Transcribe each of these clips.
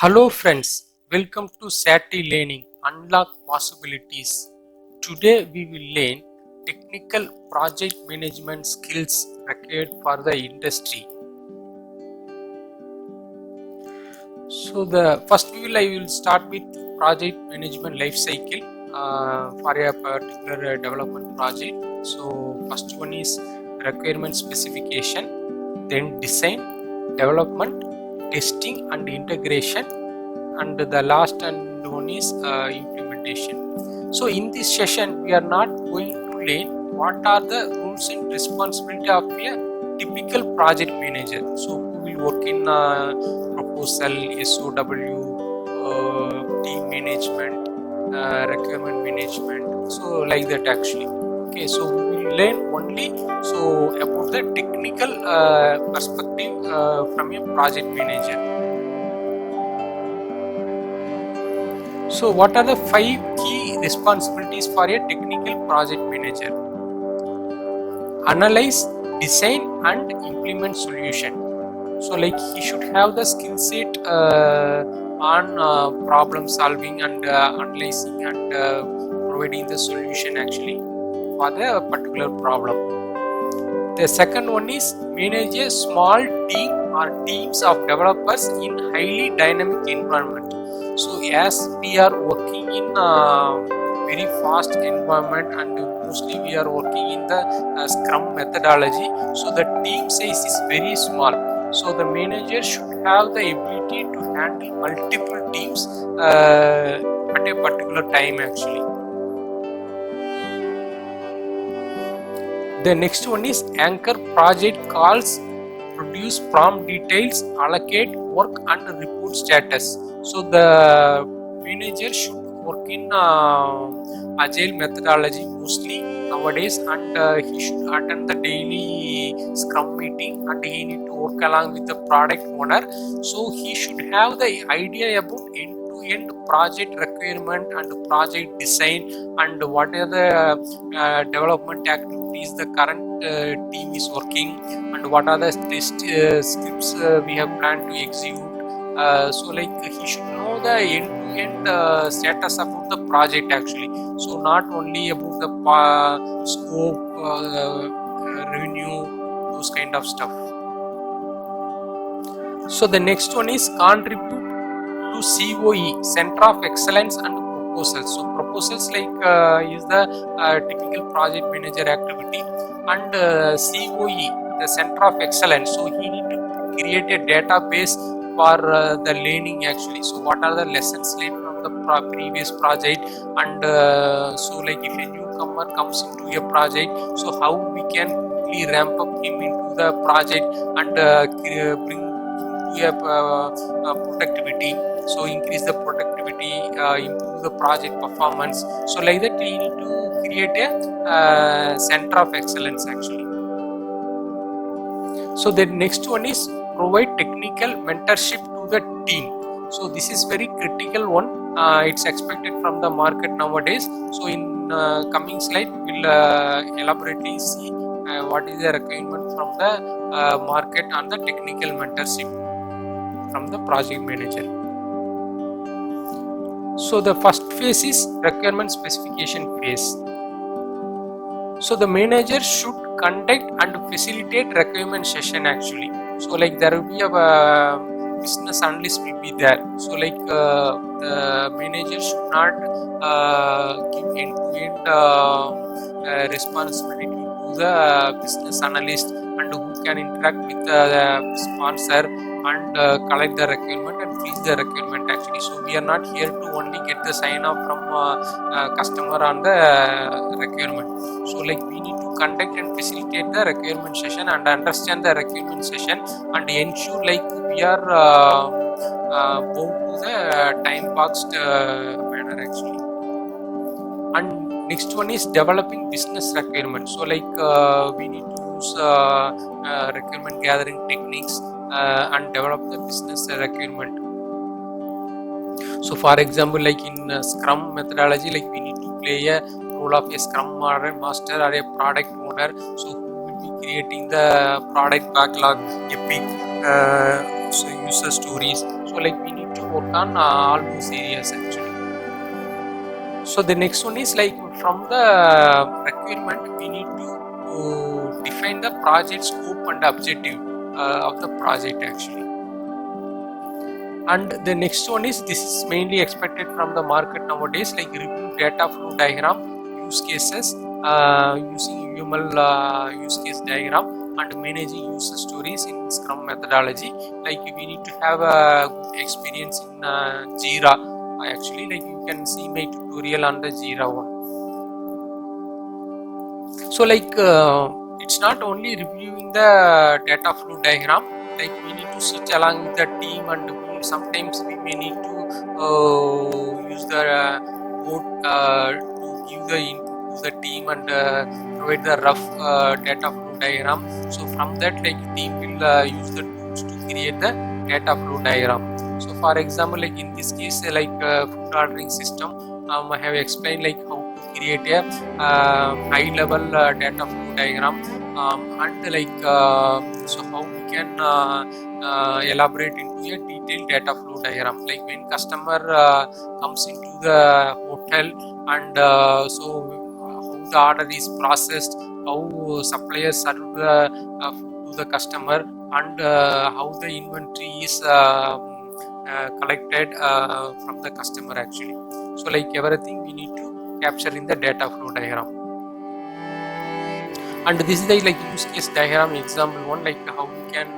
Hello friends, welcome to SATI Learning Unlock Possibilities. Today we will learn technical project management skills required for the industry. So the first I will start with project management life cycle for a particular development project. So first one is requirement specification, then design, development, testing and integration, and the last and one is implementation. So in this session we are not going to learn what are the rules and responsibility of a typical project manager. So who will work in proposal, SOW, team management, requirement management, so like that actually. Okay, so we will learn only so about the technical perspective from a project manager. So what are the 5 key responsibilities for a technical project manager? Analyze, design and implement solution. So like he should have the skill set on problem solving and analyzing and providing the solution actually for the particular problem. The second one is manage a small team or teams of developers in highly dynamic environment. So as we are working in very fast environment and mostly we are working in the Scrum methodology, so the team size is very small. So the manager should have the ability to handle multiple teams at a particular time actually. The next one is anchor project calls, produce prompt details, allocate work and report status. So the manager should work in agile methodology mostly nowadays, and he should attend the daily scrum meeting and he need to work along with the product owner. So he should have the idea about end project requirement and project design and what are the development activities the current team is working and what are the test scripts we have planned to execute. So like he should know the end-to-end status about the project actually. So not only about the scope, revenue, those kind of stuff. So the next one is contribute to COE, Center of Excellence and proposals. So proposals like is the typical project manager activity, and COE, the Center of Excellence. So he need to create a database for the learning actually. So what are the lessons learned from the previous project, and so like if a newcomer comes into a project, so how we can quickly ramp up him into the project and bring productivity, so increase the productivity, improve the project performance. So like that we need to create a center of excellence actually. So the next one is provide technical mentorship to the team. So this is very critical one. It's expected from the market nowadays. So in coming slide we will elaborately see what is the requirement from the market on the technical mentorship from the project manager. So the first phase is requirement specification phase. So the manager should conduct and facilitate requirement session actually. So like there will be a business analyst will be there. So like the manager should not give end-to-end responsibility to the business analyst and who can interact with the sponsor and collect the requirement and freeze the requirement actually. So we are not here to only get the sign off from customer on the requirement. So like we need to conduct and facilitate the requirement session and understand the requirement session and ensure like we are bound to the time boxed manner actually. And next one is developing business requirement. So like we need to use requirement gathering techniques and develop the business requirement. So for example, like in Scrum methodology, like we need to play a role of a Scrum master or a product owner. So who will be creating the product backlog, epic, so user stories. So like we need to work on all those areas actually. So the next one is like from the requirement we need to define the project scope and objective of the project actually. And the next one is this is mainly expected from the market nowadays, like review data flow diagram, use cases using UML use case diagram, and managing user stories in Scrum methodology. Like we need to have a good experience in Jira. Actually, like you can see my tutorial on the Jira one. So like it's not only reviewing the data flow diagram, like we need to sit along with the team, and sometimes we may need to use the board to give the input to the team and provide the rough data flow diagram. So from that, like team will use the tools to create the data flow diagram. So for example, like in this case, like food ordering system, I have explained like how to create a high level data flow diagram, and like so how we can elaborate into a detailed data flow diagram, like when customer comes into the hotel, and so how the order is processed, how suppliers serve the food to the customer, and how the inventory is collected from the customer actually. So like everything we need to capture in the data flow diagram. And this is the like use case diagram example one, like how we can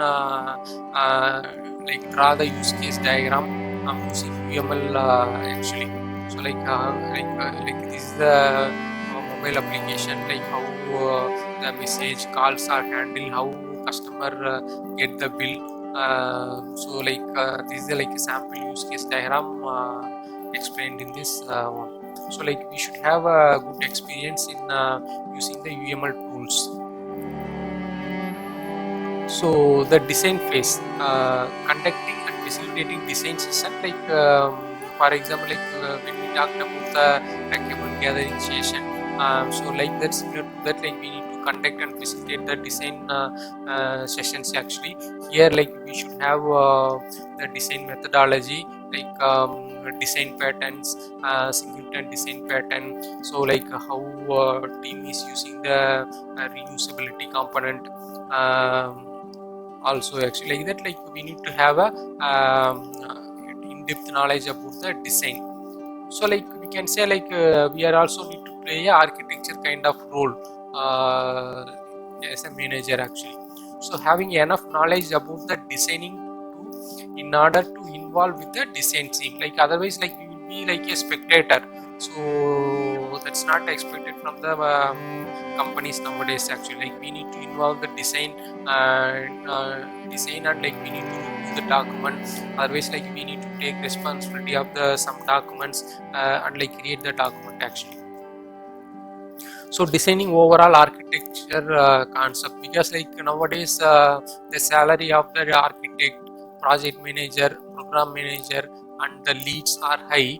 like draw the use case diagram using UML actually. So like this is the mobile application, like how the message calls are handled, how customer get the bill. So like this is the like a sample use case diagram explained in this one. So like we should have a good experience in using the UML tools. So the design phase, conducting and facilitating design session, like for example, like when we talked about the requirement gathering session, so like that's similar to that, like we need to conduct and facilitate the design sessions actually. Here like we should have the design methodology, like design patterns, singleton design pattern. So like how team is using the reusability component. Also actually like that, like we need to have a in-depth knowledge about the design. So like we can say like we are also need to play a architecture kind of role as a manager actually. So having enough knowledge about the designing to in order to involve with the design team, like otherwise like we will be like a spectator. So that's not expected from the companies nowadays actually. Like we need to involve the design design, and like we need to review the document. Otherwise like we need to take responsibility of the some documents and like create the document actually. So designing overall architecture concept, because like nowadays the salary of the architect, project manager, program manager, and the leads are high.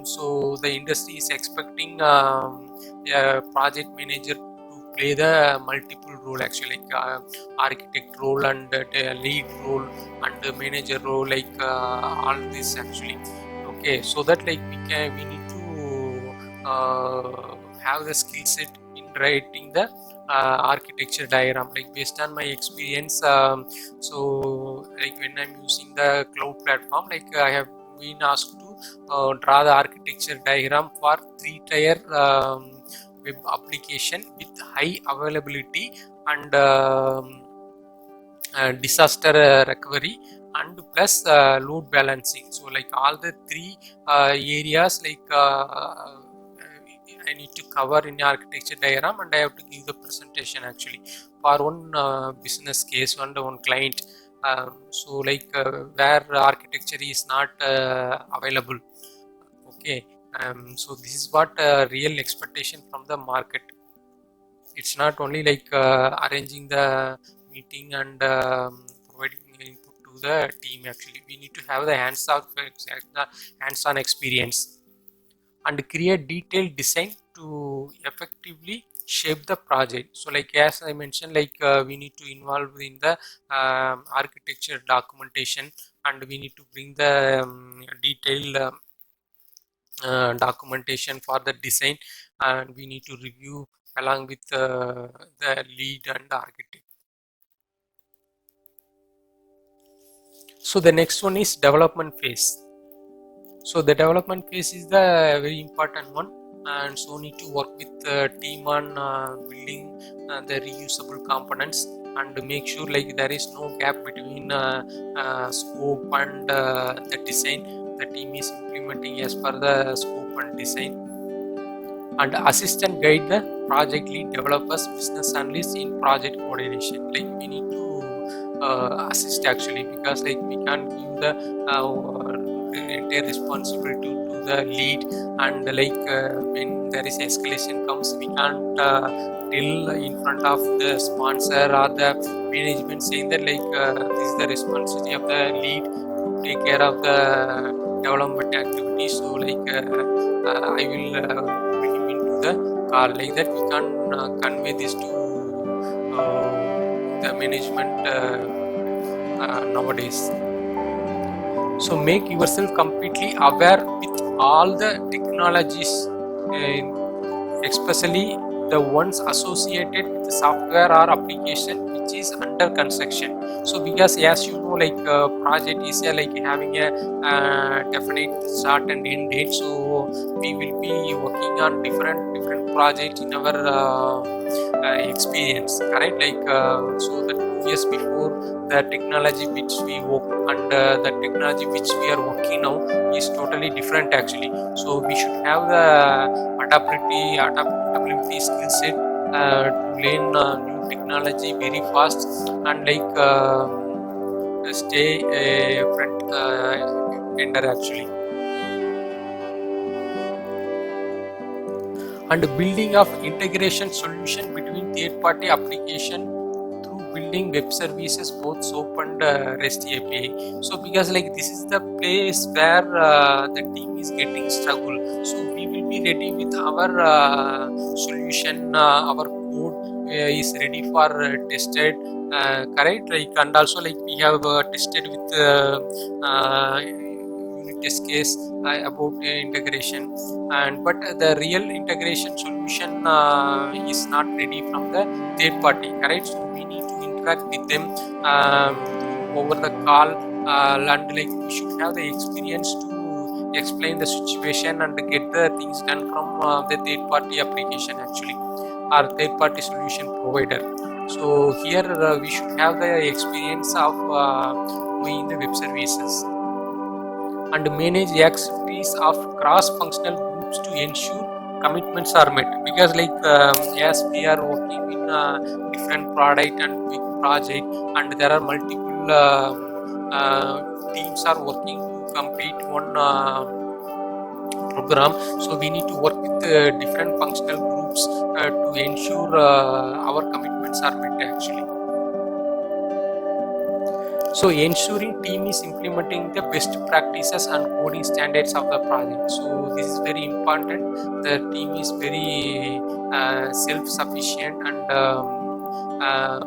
So the industry is expecting a project manager to play the multiple role actually, like architect role and lead role and the manager role, like all this actually. Okay, so that like we need to have the skill set in writing the architecture diagram, like based on my experience. So like when I'm using the cloud platform, like I have been asked to draw the architecture diagram for 3-tier web application with high availability and disaster recovery and plus load balancing. So like all the three areas, like I need to cover in architecture diagram, and I have to give the presentation actually for one business case and one client. So like where architecture is not available. Okay, so this is what real expectation from the market. It's not only like arranging the meeting and providing input to the team actually. We need to have the hands-on experience and create detailed design to effectively shape the project. So like as I mentioned, like we need to involve in the architecture documentation, and we need to bring the detailed documentation for the design, and we need to review along with the lead and the architect. So the next one is development phase. So the development phase is the very important one, and so need to work with the team on building the reusable components, and make sure like there is no gap between scope and the design. The team is implementing as per the scope and design, and assist and guide the project lead developers, business analysts in project coordination. Like we need to assist actually, because like we can't give the entire responsibility to the lead, and like when there is escalation comes, we can't tell in front of the sponsor or the management saying that like this is the responsibility of the lead to take care of the development activity. So like I will bring him into the call, like that we can convey this to the management nowadays. So make yourself completely aware with all the technologies, especially the ones associated with the software or application which is under construction. So because as you know, like project is like having a definite start and end date, so we will be working on different projects in our experience, correct? Like so the 2 years before, the technology which we work and the technology which we are working now is totally different actually. So we should have the adaptability skill set to learn new technology very fast, and like stay front ender actually. And building of integration solution between third-party application through building web services, both SOAP and REST API. So because like this is the place where the team is getting struggle, so we will be ready with our solution, our code is ready for tested, correct? Like, and also like we have tested with unit test case about integration, and but the real integration solution is not ready from the third party, correct? So we need to interact with them over the call, and like we should have the experience to explain the situation and get the things done from the third party application actually, or third party solution provider. So here we should have the experience of doing the web services, and manage the activities of cross-functional groups to ensure commitments are met. Because like as we are working in different product and big project, and there are multiple teams are working to complete one program, so we need to work with different functional groups to ensure our commitments are met actually. So ensuring team is implementing the best practices and coding standards of the project. So this is very important. The team is very self-sufficient and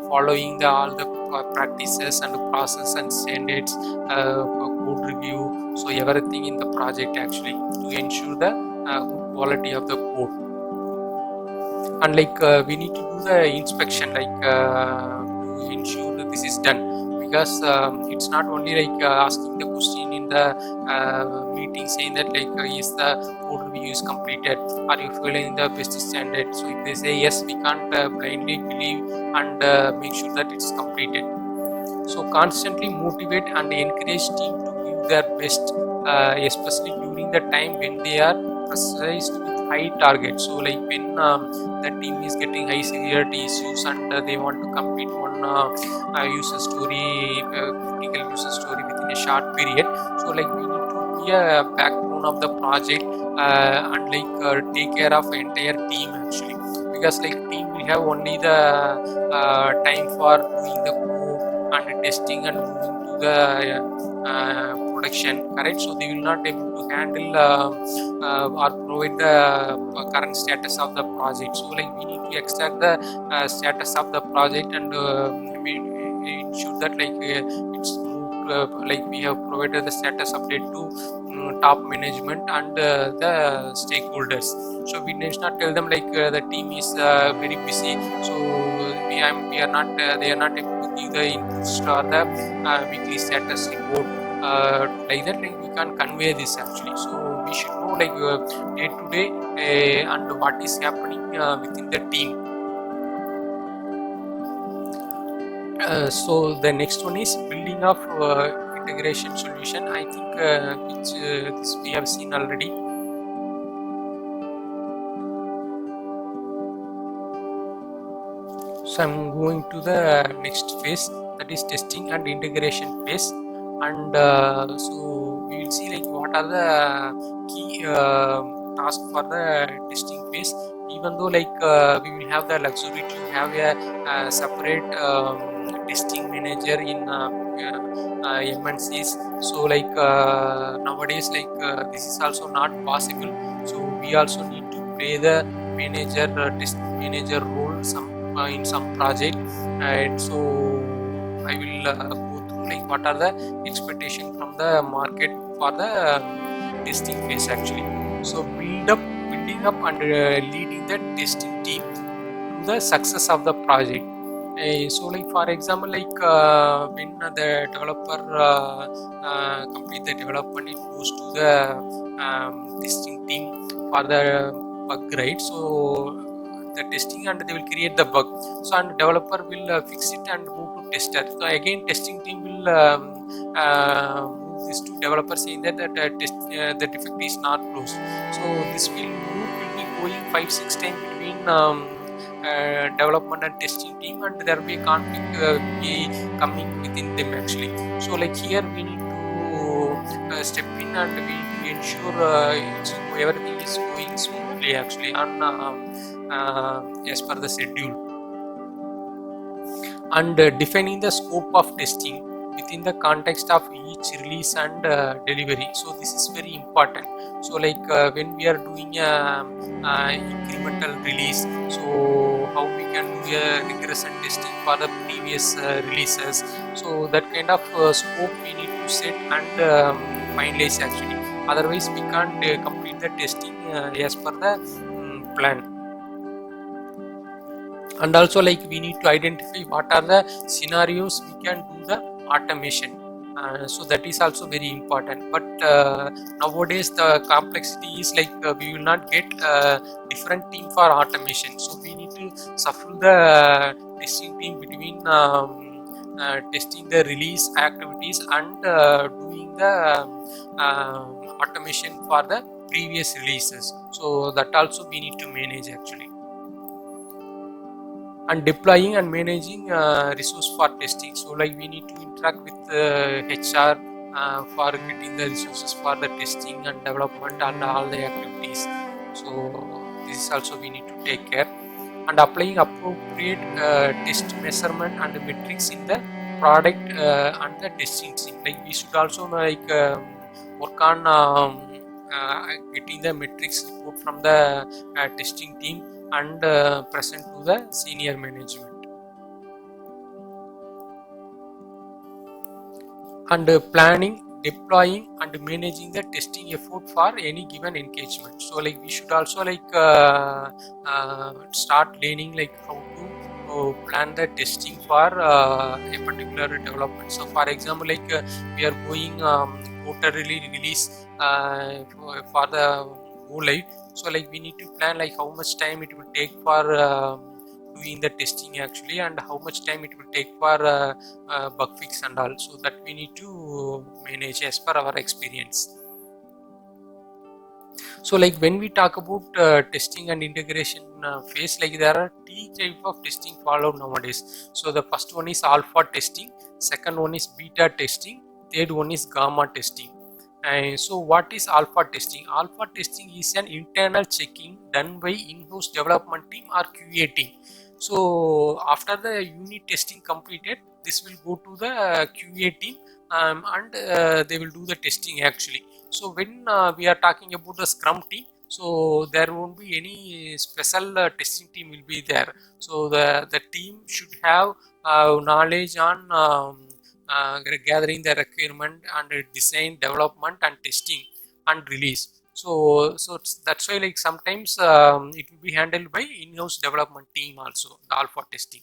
following all the practices and process and standards, code review. So everything in the project actually to ensure the good quality of the code. And like we need to do the inspection, like to ensure that this is done. Because it's not only like asking the question in the meeting saying that like is the code review is completed, are you following the best standard? So if they say yes, we can't blindly believe and make sure that it's completed. So constantly motivate and encourage team to give their best, especially during the time when they are pressurized with high targets. So like when the team is getting high severity issues and they want to complete one user story, critical user story within a short period. So like we need to be a backbone of the project and like take care of entire team actually. Because like team will have only the time for doing the code and testing and moving to the production, correct? So they will not able to handle or provide the current status of the project. So like we need to extract the status of the project, and we ensure that like it's moved, like we have provided the status update to top management and the stakeholders. So we need not tell them like the team is very busy, so we are not they are not able to give the inputs or the weekly status report, like that, like we can't convey this actually. So we should know like day to day and what is happening within the team. So the next one is building of integration solution. I think which this we have seen already. So I'm going to the next phase, that is testing and integration phase, and so we will see like what are the key tasks for the testing phase. Even though like we will have the luxury to have a separate testing manager in MNCs, so like nowadays like this is also not possible. So we also need to play the manager test manager role in some project, and so I will go through like what are the expectation from the market for the testing phase actually. So building up and leading the testing team to the success of the project. So like for example like when the developer complete the development, it goes to the testing team for the bug, right? So the testing and they will create the bug, so and developer will fix it and move to tester. So again testing team will move this to developer saying that the defect is not closed. So this will be going 5-6 times between development and testing team, and there will be a conflict be coming within them actually. So like here we need to step in and we need to ensure everything is going smoothly actually on as per the schedule, and defining the scope of testing within the context of each release and delivery. So this is very important. So like when we are doing a incremental release, so how we can do a regression testing for the previous releases. So that kind of scope we need to set and finalize actually, otherwise we can't complete the testing as per the plan. And also like we need to identify what are the scenarios we can do the automation, so that is also very important. But nowadays the complexity is like we will not get different team for automation, so we need to shuffle the testing team between testing the release activities and doing the automation for the previous releases. So that also we need to manage actually. And deploying and managing resource for testing. So like we need to interact with HR for getting the resources for the testing and development and all the activities. So this is also we need to take care. And applying appropriate test measurement and metrics in the product and the testing team. Like we should also like work on getting the metrics report from the testing team and present to the senior management. And planning, deploying and managing the testing effort for any given engagement. So like we should also like start learning like how to plan the testing for a particular development. So for example like we are going quarterly release for the go live. So like we need to plan like how much time it will take for doing the testing actually, and how much time it will take for bug fix and all. So that we need to manage as per our experience. So like when we talk about testing and integration phase, like there are three type of testing followed nowadays. So the first one is alpha testing, second one is beta testing, third one is gamma testing. And so what is alpha testing? Alpha testing is an internal checking done by in-house development team or QA team. So after the unit testing completed, this will go to the QA team and they will do the testing actually. So when we are talking about the Scrum team, so there won't be any special testing team will be there. So the team should have knowledge on gathering the requirement and design, development and testing and release. So that's why like sometimes it will be handled by in-house development team also, the alpha testing.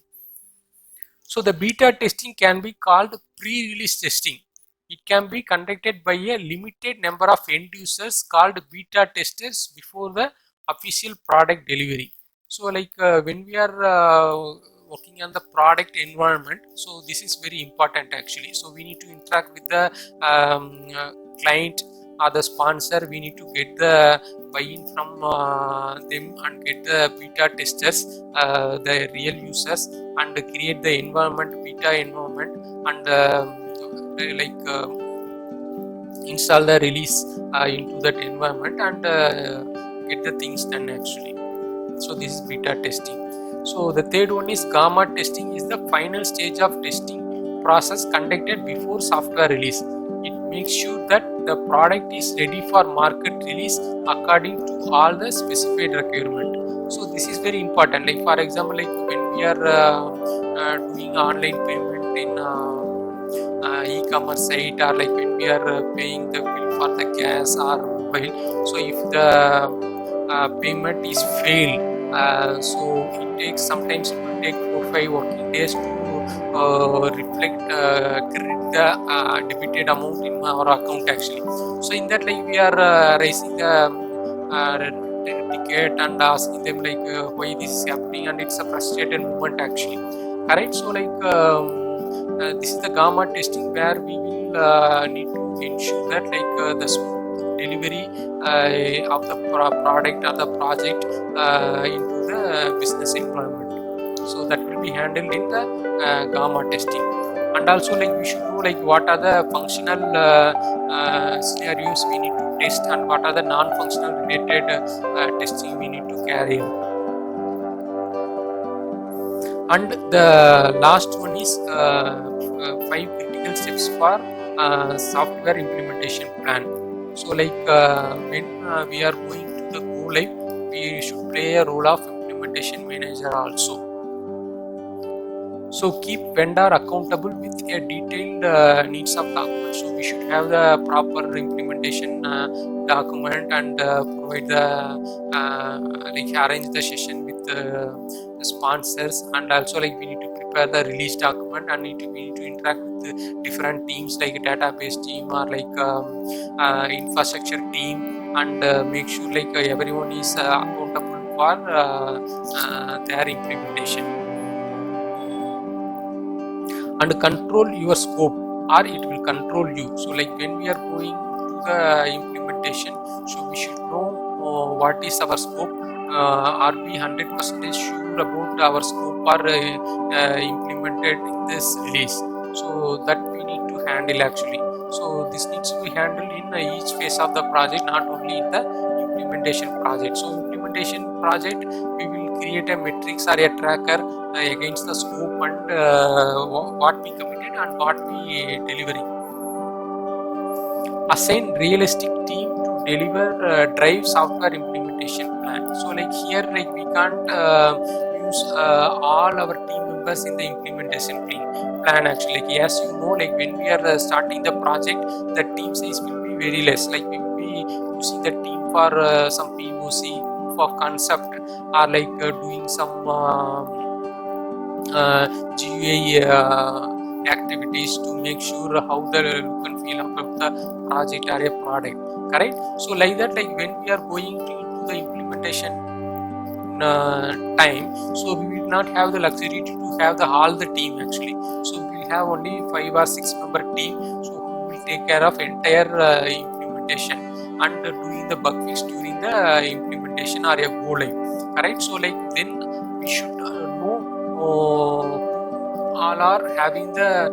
So the beta testing can be called pre-release testing. It can be conducted by a limited number of end users called beta testers before the official product delivery. So like when we are working on the product environment, so this is very important actually. So we need to interact with the client or the sponsor. We need to get the buy-in from them and get the beta testers, the real users, and create the environment, beta environment, and install the release into that environment and get the things done actually. So this is beta testing. So the third one is gamma testing, is the final stage of testing process conducted before software release. It makes sure that the product is ready for market release according to all the specified requirement. So this is very important. Like for example, like when we are doing online payment in e-commerce site, or like when we are paying the bill for the gas or mobile. So if the payment is failed, so it takes, sometimes it will take 4-5 working days to reflect credit the debited amount in our account actually. So in that, like we are raising the ticket and asking them like why this is happening, and it's a frustrated moment actually, correct? So like this is the gamma testing where we will need to ensure that like the smooth delivery of the product or the project into the business environment. So that will be handled in the gamma testing. And also like we should know like what are the functional scenarios we need to test, and what are the non-functional related testing we need to carry out. And the last one is 5 critical steps for software implementation plan. So like when we are going to the go live, we should play a role of implementation manager also. So keep vendor accountable with a detailed needs of document. So we should have the proper implementation document and provide the like arrange the session with the sponsors, and also like we need to prepare the release document, and we need to interact with the different teams like database team or like infrastructure team, and make sure like everyone is accountable for their implementation. And control your scope, or it will control you. So like when we are going to the implementation, so we should know what is our scope. Are we 100% sure about our scope or implemented in this release? So that we need to handle actually. So this needs to be handled in each phase of the project, not only in the implementation project. So implementation project, we will create a matrix or a tracker against the scope and what we committed and what we delivering. Assign realistic team to deliver drive software implementation plan. So like here, like we can't use all our team members in the implementation plan actually. Like as you know, like when we are starting the project, the team size will be very less. Like we will be using the team for some POC, proof of concept, or like doing some GUI activities to make sure how the look and feel of the project or a product, correct? So like that, like when we are going into the implementation time, so we will not have the luxury to have the all the team actually. So we will have only 5 or 6 member team, so who will take care of entire implementation and doing the bug fix during the implementation or a go live, correct? So like then we should know all are having the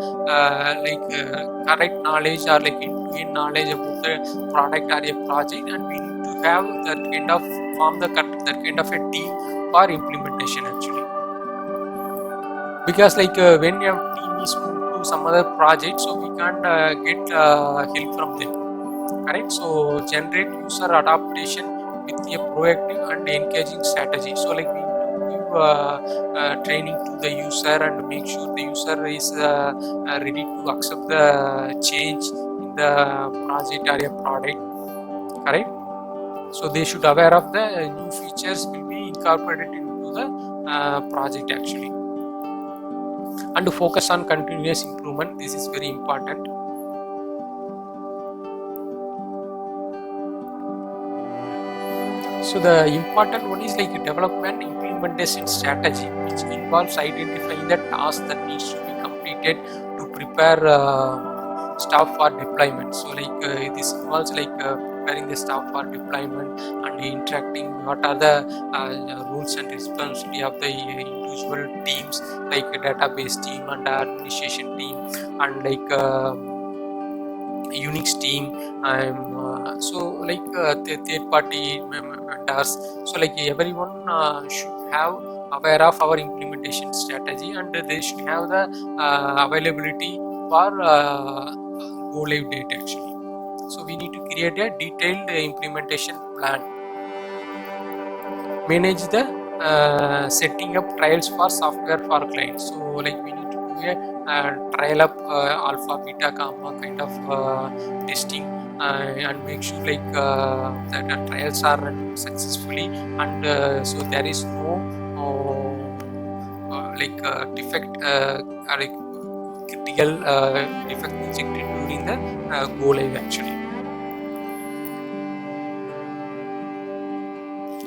correct knowledge or like in knowledge about the product or a project, and we need to have that kind of form that kind of a team for implementation actually. Because like when your team is moved to some other project, so we can't get help from them, correct? So generate user adaptation with a proactive and engaging strategy. So like we need to give training to the user and make sure the user is ready to accept the change in the project or a product, correct? So they should aware of the new features will be incorporated into the project actually, and to focus on continuous improvement. This is very important. So the important one is like development implementation strategy, which involves identifying the tasks that needs to be completed to prepare staff for deployment. So like this involves like preparing the staff for deployment and interacting what are the roles and responsibility of the individual teams, like database team and administration team and like Unix team. So like third party vendors. So like everyone should have aware of our implementation strategy, and they should have the availability for go live date actually. So we need to create a detailed implementation plan. Manage the setting up trials for software for clients. So like we need to do a trial up alpha, beta, gamma kind of testing, and make sure like that the trials are running successfully, and so there is no like defect or like critical defect injected during the go live actually.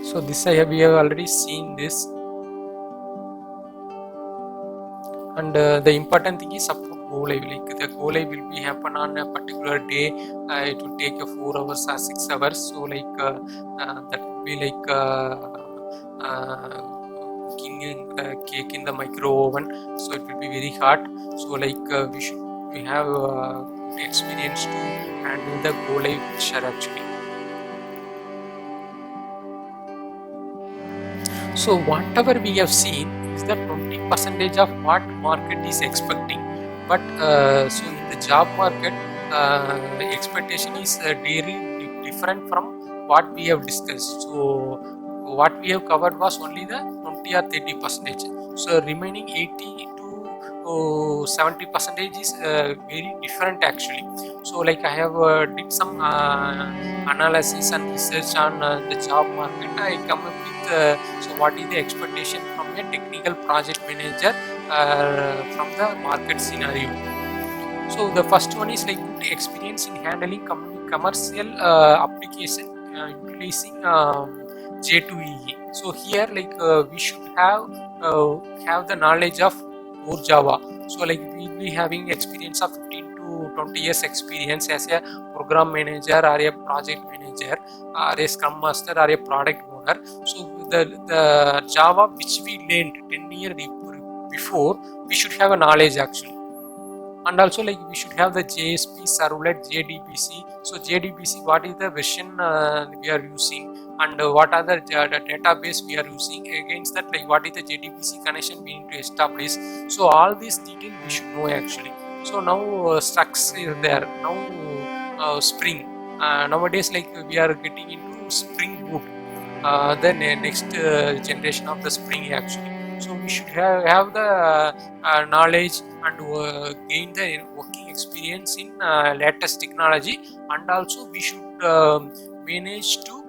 So this we have already seen this, and the important thing is support go live. Like the go live will be happen on a particular day. It will take 4 hours or 6 hours. So like that will be like cooking cake in the micro oven. So it will be very hot. So like we have good experience to handle the go live picture actually. So whatever we have seen is the 20% of what market is expecting. But so in the job market, expectation is very different from what we have discussed. So what we have covered was only the 20 or 30%. So remaining 80 to 70% is very different actually. So like I have did some analysis and research on the job market. I come up with so what is the expectation from a technical project manager from the market scenario. So the first one is like good experience in handling commercial application utilizing J2EE. So here like we should have the knowledge of core Java. So like we will be having experience of 15 to 20 years experience as a program manager or a project manager or a scrum master or a product owner. So the Java which we learned 10 years before, we should have a knowledge actually. And also like we should have the JSP servlet JDBC. So JDBC, what is the version we are using, and what are the database we are using. Against that, like what is the JDBC connection we need to establish. So all these details we should know actually. So now Structs is there, now Spring, nowadays like we are getting into Spring Boot, the next generation of the Spring actually. So we should have the knowledge and gain the working experience in latest technology, and also we should manage to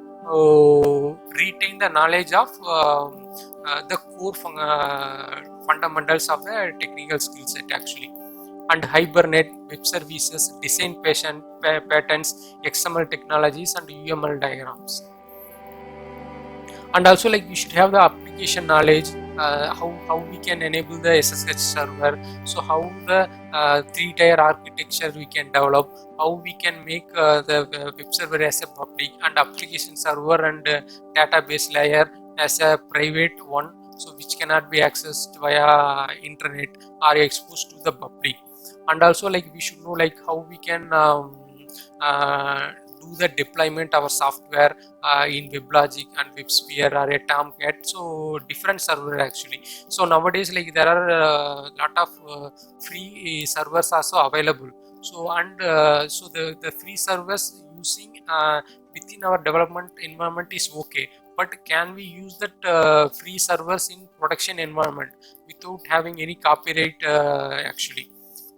retain the knowledge of the core fundamentals of the technical skill set actually. And Hibernate, web services, design patterns, XML technologies, and UML diagrams. And also like we should have the application knowledge, how we can enable the SSH server. So how the 3-tier architecture we can develop, how we can make the web server as a public, and application server and database layer as a private one, so which cannot be accessed via internet or exposed to the public. And also like we should know like how we can do the deployment of our software in WebLogic and WebSphere or a Tomcat. So different server actually. So nowadays like there are lot of free servers also available. So and so the free servers using within our development environment is okay, but can we use that free servers in production environment without having any copyright actually,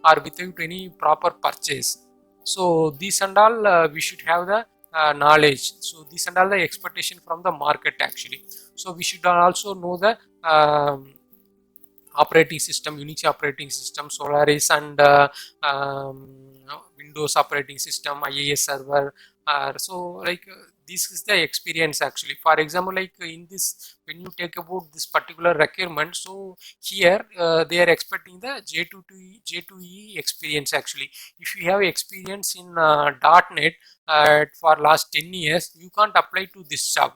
or without any proper purchase? So these and all we should have the knowledge. So these and all the expectation from the market actually. So we should also know the operating system, Unix operating system, Solaris, and Windows operating system, IIS server. So like this is the experience actually. For example, like in this, when you take about this particular requirement, so here they are expecting the J2E experience actually. If you have experience in .NET for last 10 years, you can't apply to this job.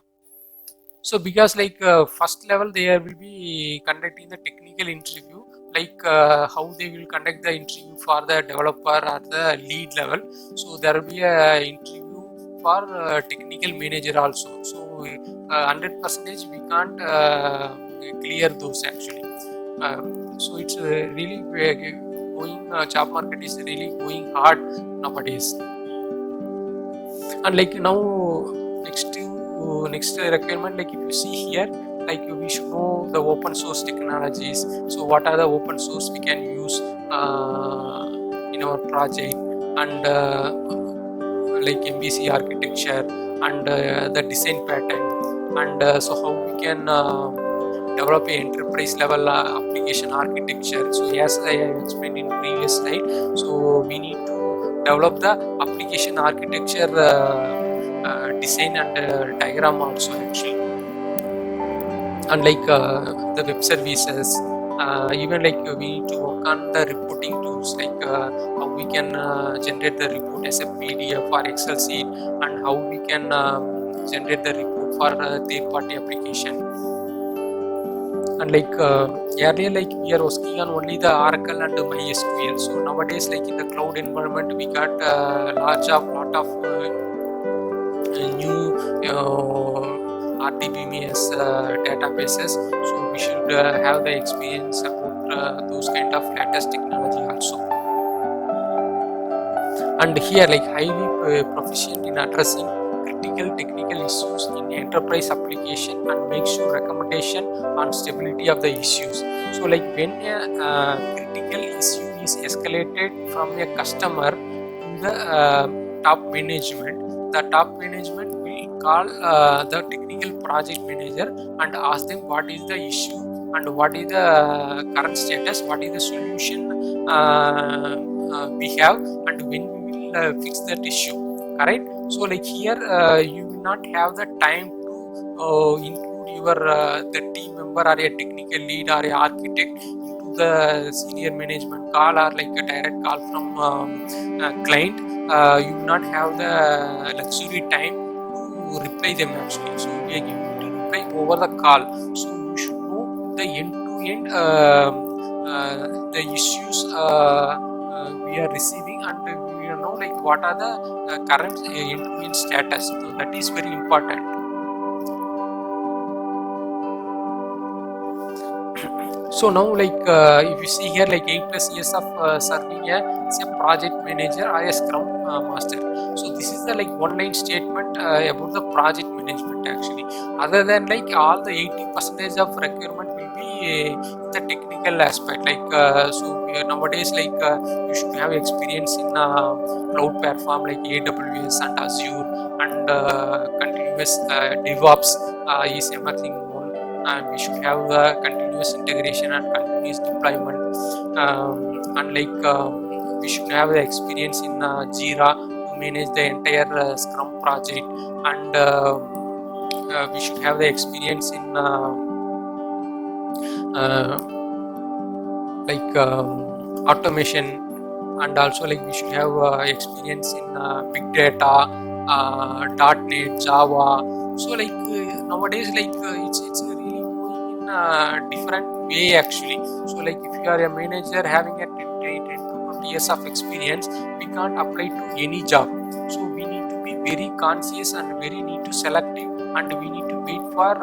So because like first level they will be conducting the technical interview, like how they will conduct the interview for the developer or the lead level. So there will be a interview for technical manager also. So 100% we can't clear those actually. So it's really going job market is really going hard nowadays. And like now next requirement, like if you see here, like we should know the open source technologies. So what are the open source we can use in our project, and like MVC architecture, and the design pattern, and so how we can develop a enterprise level application architecture. So as I have explained in previous slide, so we need to develop the application architecture design and diagram also actually. And like the web services, even like we need to work on the reporting tools, like how we can generate the report as a PDF or Excel sheet, and how we can generate the report for third party application. And like earlier, like we are working on only the Oracle and MySQL. So nowadays, like in the cloud environment, we got lot of new RDBMS databases. So we should have the experience about those kind of latest technology also. And here, like highly proficient in addressing critical technical issues in enterprise application and make sure recommendation on stability of the issues. So like when a critical issue is escalated from a customer to the top management, the top management will call the technical project manager and ask them what is the issue and what is the current status, what is the solution we have, and when we will fix that issue. Correct? So like here you will not have the time to include your the team member or a technical lead or a architect into the senior management call, or like a direct call from client. You will not have the luxury time to reply them actually. So we are going to reply over the call. So you should know the end to end the issues we are receiving, and we know like what are the current end to end status. So that is very important. So now like if you see here, like 8+ years of serving as a project manager or a scrum master. So this is the like one line statement about the project management actually. Other than like all the 80% of requirement will be the technical aspect, like so nowadays like you should have experience in cloud platform like AWS and Azure, and continuous DevOps is emerging one, and we should have the continuous integration and continuous deployment, and like we should have the experience in Jira to manage the entire Scrum project, and we should have the experience in like automation, and also like we should have experience in big data, .NET, Java. So like nowadays like it's really going in a different way actually. So like if you are a manager having a 10 to 20 years of experience, we can't apply to any job. So we need to be very conscious and very need to selective, and we need to wait for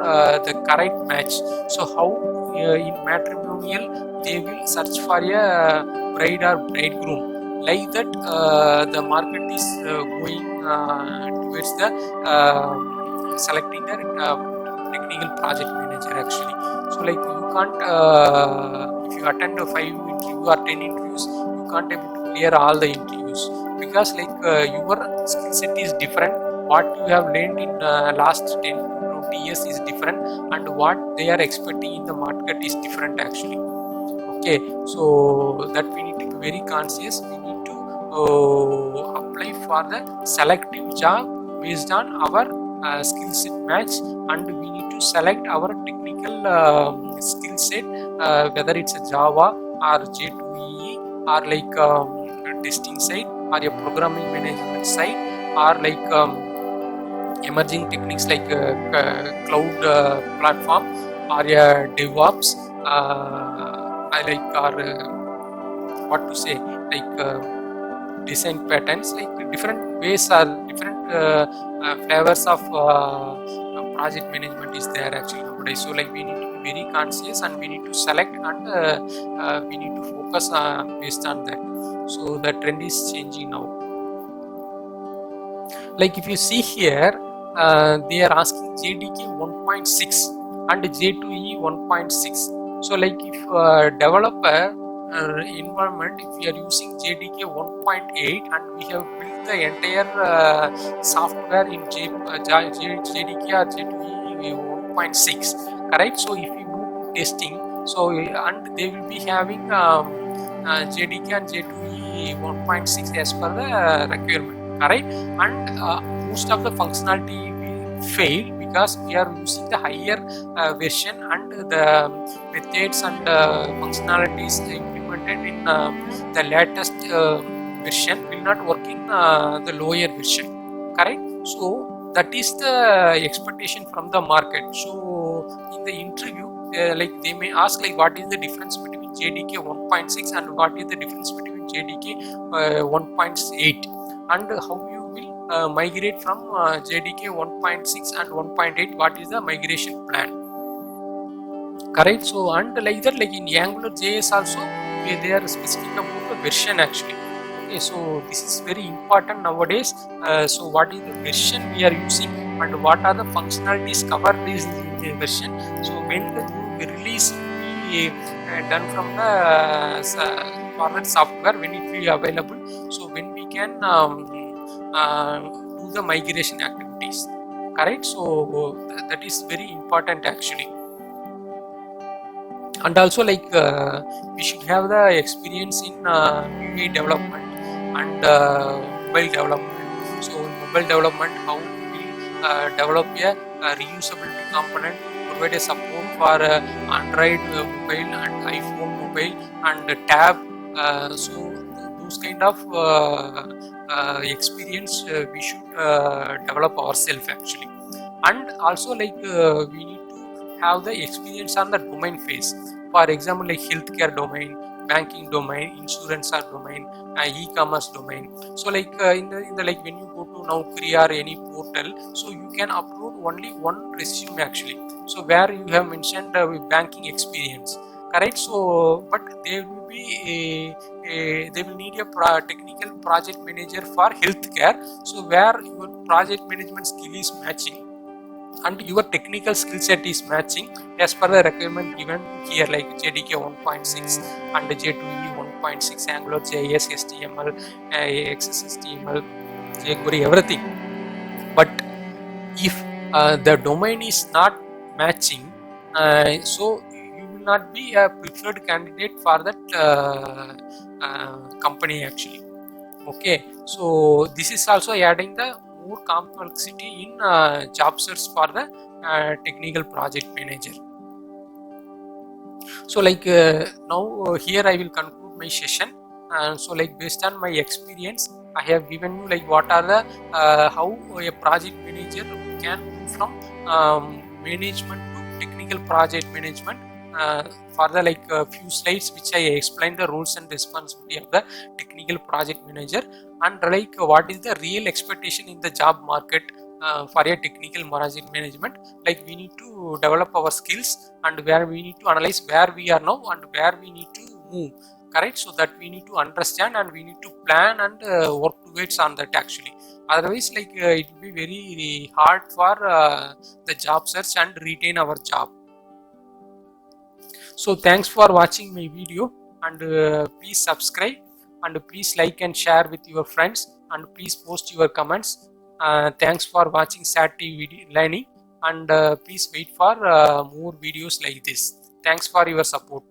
the correct match. So how in matrimonial they will search for a bride or bridegroom, like that the market is going towards the selecting the technical project manager actually. So like you can't if you attend 5 interviews or 10 interviews, you can't able to clear all the interviews, because like your skill set is different, what you have learned in last 10 to 20 years is different, and what they are expecting in the market is different actually. Okay, so that we need to be very conscious. We need to apply for the selective job based on our skill set match, and we need to select our technical skill set, whether it's a Java or J2EE or like testing side or a programming management side, or like emerging techniques like cloud platform or DevOps, I like, or what to say, like design patterns, like different ways or different flavors of project management is there actually nowadays. So like we need to be very conscious, and we need to select, and we need to focus based on that. So the trend is changing now. Like if you see here, they are asking JDK 1.6 and J2EE 1.6. So like if developer environment, if we are using JDK 1.8 and we have built the entire software in JDK or J2EE 1.6, correct? So if we move to testing, so and they will be having JDK and J2EE 1.6 as per the requirement, correct? And most of the functionality will fail because we are using the higher version, and the methods and functionalities implemented in the latest version will not work in the lower version, correct? So that is the expectation from the market. So in the interview, like they may ask like what is the difference between JDK 1.6 and what is the difference between JDK 1.8, and how you will migrate from JDK 1.6 and 1.8, what is the migration plan, correct? So and like that, like in Angular JS also they are specific about the version actually. Okay, so this is very important nowadays. So what is the version we are using, and what are the functionalities covered in the version? So when the new release will be done from the forward software, when it will be available, so when we can do the migration activities, correct? So that is very important actually. And also like we should have the experience in UI development and mobile development. So in mobile development, how we develop a reusability component, provide a support for Android mobile and iPhone mobile and tab. So those kind of experience we should develop ourselves actually. And also like we need to have the experience on the domain phase. For example, like healthcare domain, banking domain, insurance or domain, e-commerce domain. So like in the like when you go to Naukri or any portal, so you can upload only one resume actually. So where you have mentioned banking experience, correct? So but they will be they will need a technical project manager for healthcare. So where your project management skill is matching and your technical skill set is matching as per the requirement given here, like JDK 1.6 and J2EE 1.6, Angular JS, HTML, XSSTML, jQuery, everything. But if the domain is not matching, so you will not be a preferred candidate for that company actually. Okay, so this is also adding the more complexity in job search for the technical project manager. So like now here I will conclude my session. So like based on my experience, I have given you like what are the how a project manager can move from management to technical project management for the few slides which I explained the roles and responsibility of the technical project manager, and what is the real expectation in the job market for a technical project management. We need to develop our skills, and where we need to analyze where we are now and where we need to move, correct? So that we need to understand and we need to plan and work towards on that actually. Otherwise it will be very hard for the job search and retain our job. So thanks for watching my video, and please subscribe, and please like and share with your friends, and please post your comments. Thanks for watching SAT TV learning, and please wait for more videos like this. Thanks for your support.